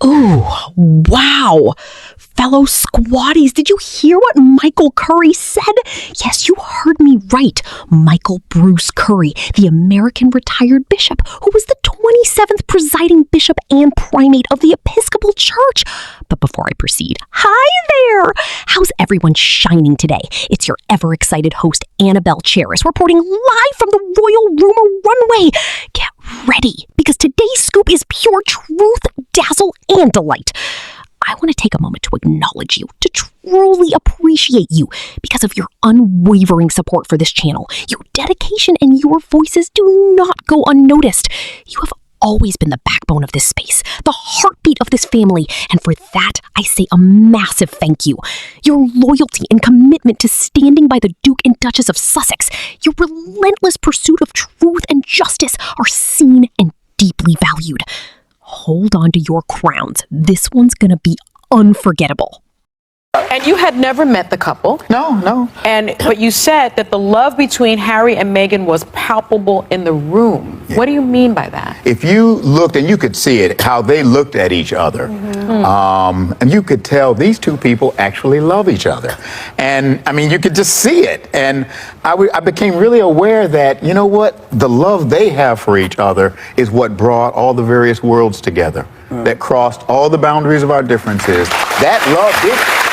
Oh, wow. Fellow squatties, did you hear what Michael Curry said? Yes, you heard me right. Michael Bruce Curry, the American retired bishop, who was the 27th presiding bishop and primate of the Episcopal Church. But before I proceed, hi there! How's everyone shining today? It's your ever-excited host, Annabelle Charis, reporting live from the Royal Rumor Runway. Get ready, because today's scoop is pure truth, dazzle, and delight. I want to take a moment to acknowledge you, to truly appreciate you because of your unwavering support for this channel. Your dedication and your voices do not go unnoticed. You have always been the backbone of this space, the heartbeat of this family, and for that, I say a massive thank you. Your loyalty and commitment to standing by the Duke and Duchess of Sussex, your relentless pursuit of truth and justice are seen and deeply valued. Hold on to your crowns. This one's gonna be unforgettable. And you had never met the couple. No. But you said that the love between Harry and Meghan was palpable in the room. Yeah. What do you mean by that? If you looked, and you could see it, how they looked at each other, and you could tell these two people actually love each other. And I mean, you could just see it. And I became really aware that, you know what, the love they have for each other is what brought all the various worlds together, that crossed all the boundaries of our differences. That love did.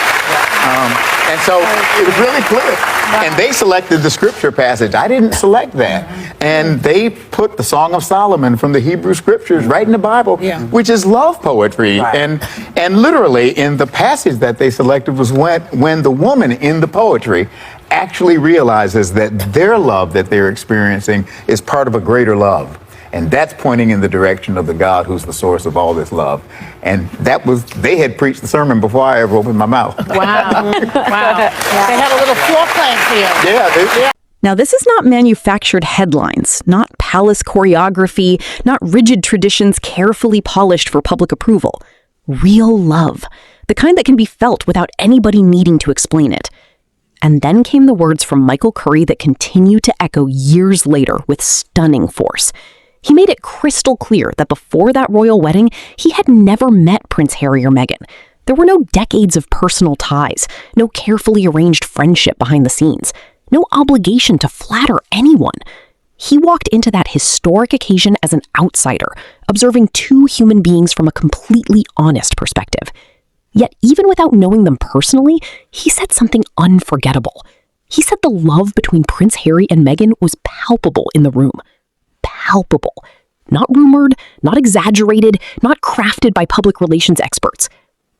And so it was really clear. And they selected the scripture passage. I didn't select that. And they put the Song of Solomon from the Hebrew scriptures right in the Bible, which is love poetry. Right. And literally in the passage that they selected was when the woman in the poetry actually realizes that their love that they're experiencing is part of a greater love. And that's pointing in the direction of the God who's the source of all this love. And they had preached the sermon before I ever opened my mouth. Wow. Wow. Yeah. They had a little floor plan for you. Yeah. Now, this is not manufactured headlines, not palace choreography, not rigid traditions carefully polished for public approval. Real love, the kind that can be felt without anybody needing to explain it. And then came the words from Michael Curry that continue to echo years later with stunning force. He made it crystal clear that before that royal wedding, he had never met Prince Harry or Meghan. There were no decades of personal ties, no carefully arranged friendship behind the scenes, no obligation to flatter anyone. He walked into that historic occasion as an outsider, observing two human beings from a completely honest perspective. Yet even without knowing them personally, he said something unforgettable. He said the love between Prince Harry and Meghan was palpable in the room. Palpable. Not rumored, not exaggerated, not crafted by public relations experts.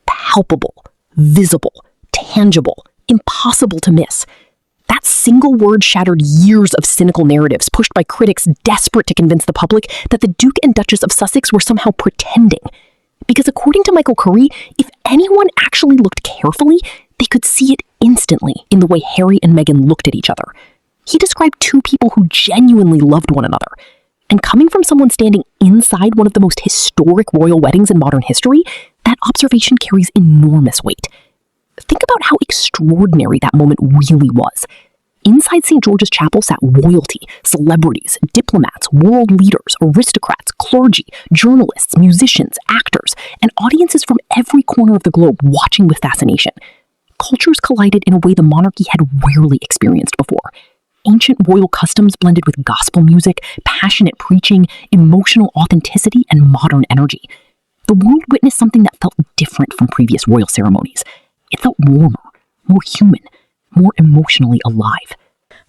Palpable, visible, tangible, impossible to miss. That single word shattered years of cynical narratives pushed by critics desperate to convince the public that the Duke and Duchess of Sussex were somehow pretending. Because according to Michael Curry, if anyone actually looked carefully, they could see it instantly in the way Harry and Meghan looked at each other. He described two people who genuinely loved one another. And coming from someone standing inside one of the most historic royal weddings in modern history, that observation carries enormous weight. Think about how extraordinary that moment really was. Inside St. George's Chapel sat royalty, celebrities, diplomats, world leaders, aristocrats, clergy, journalists, musicians, actors, and audiences from every corner of the globe watching with fascination. Cultures collided in a way the monarchy had rarely experienced before. Ancient royal customs blended with gospel music, passionate preaching, emotional authenticity, and modern energy. The world witnessed something that felt different from previous royal ceremonies. It felt warmer, more human, more emotionally alive.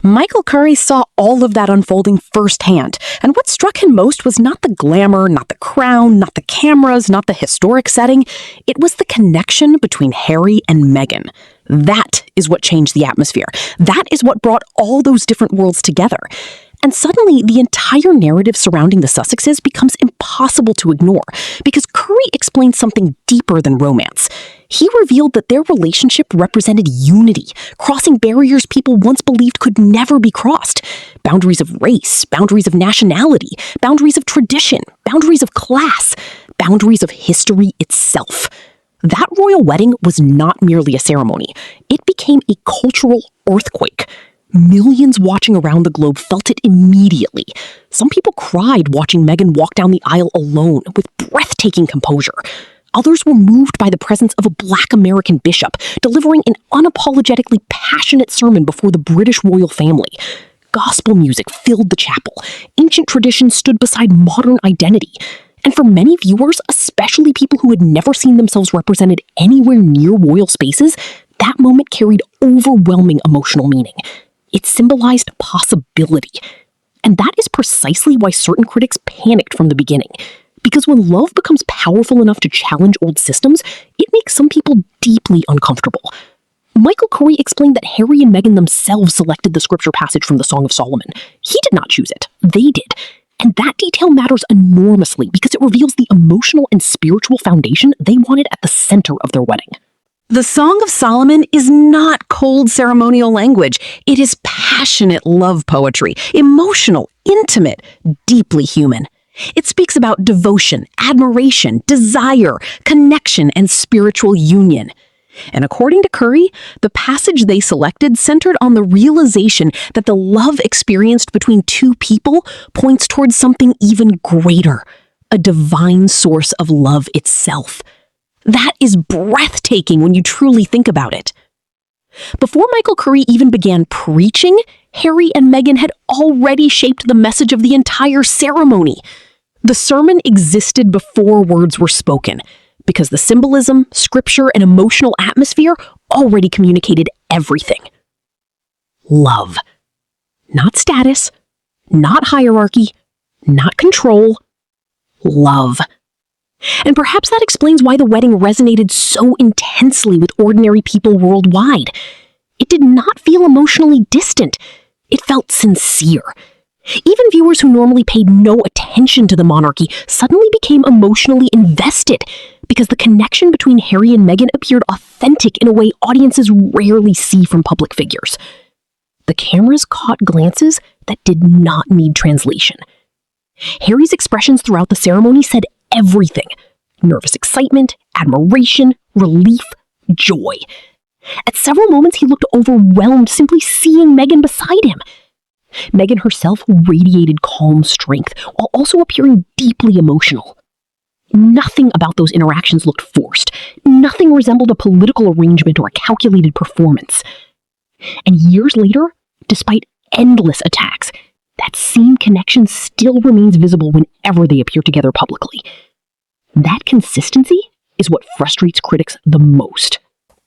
Michael Curry saw all of that unfolding firsthand, and what struck him most was not the glamour, not the crown, not the cameras, not the historic setting. It was the connection between Harry and Meghan. That is what changed the atmosphere. That is what brought all those different worlds together. And suddenly, the entire narrative surrounding the Sussexes becomes impossible to ignore, because Curry explained something deeper than romance. He revealed that their relationship represented unity, crossing barriers people once believed could never be crossed. Boundaries of race, boundaries of nationality, boundaries of tradition, boundaries of class, boundaries of history itself. That royal wedding was not merely a ceremony. It became a cultural earthquake. Millions watching around the globe felt it immediately. Some people cried watching Meghan walk down the aisle alone with breathtaking composure. others were moved by the presence of a Black American bishop delivering an unapologetically passionate sermon before the British royal family. Gospel music filled the chapel. Ancient tradition stood beside modern identity. And for many viewers, especially people who had never seen themselves represented anywhere near royal spaces, that moment carried overwhelming emotional meaning. It symbolized possibility. And that is precisely why certain critics panicked from the beginning. Because when love becomes powerful enough to challenge old systems, it makes some people deeply uncomfortable. Michael Curry explained that Harry and Meghan themselves selected the scripture passage from the Song of Solomon. He did not choose it. They did. And that detail matters enormously because it reveals the emotional and spiritual foundation they wanted at the center of their wedding. The Song of Solomon is not cold ceremonial language. It is passionate love poetry, emotional, intimate, deeply human. It speaks about devotion, admiration, desire, connection, and spiritual union. And according to Curry, the passage they selected centered on the realization that the love experienced between two people points towards something even greater, a divine source of love itself. That is breathtaking when you truly think about it. Before Michael Curry even began preaching, Harry and Meghan had already shaped the message of the entire ceremony. The sermon existed before words were spoken, because the symbolism, scripture, and emotional atmosphere already communicated everything. Love. Not status, not hierarchy, not control. Love. And perhaps that explains why the wedding resonated so intensely with ordinary people worldwide. It did not feel emotionally distant. It felt sincere. Even viewers who normally paid no attention to the monarchy suddenly became emotionally invested because the connection between Harry and Meghan appeared authentic in a way audiences rarely see from public figures. The cameras caught glances that did not need translation. Harry's expressions throughout the ceremony said everything: nervous excitement, admiration, relief, joy. At several moments, he looked overwhelmed simply seeing Meghan beside him. Meghan herself radiated calm strength while also appearing deeply emotional. Nothing about those interactions looked forced. Nothing resembled a political arrangement or a calculated performance. And years later, despite endless attacks, that same connection still remains visible whenever they appear together publicly. That consistency is what frustrates critics the most.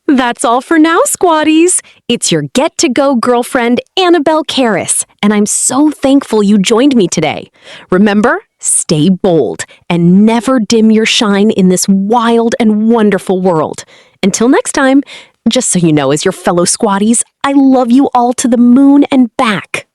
That's all for now, squaddies. It's your get-to-go girlfriend, Annabelle Karras, and I'm so thankful you joined me today. Remember, stay bold and never dim your shine in this wild and wonderful world. Until next time, just so you know, as your fellow squaddies, I love you all to the moon and back.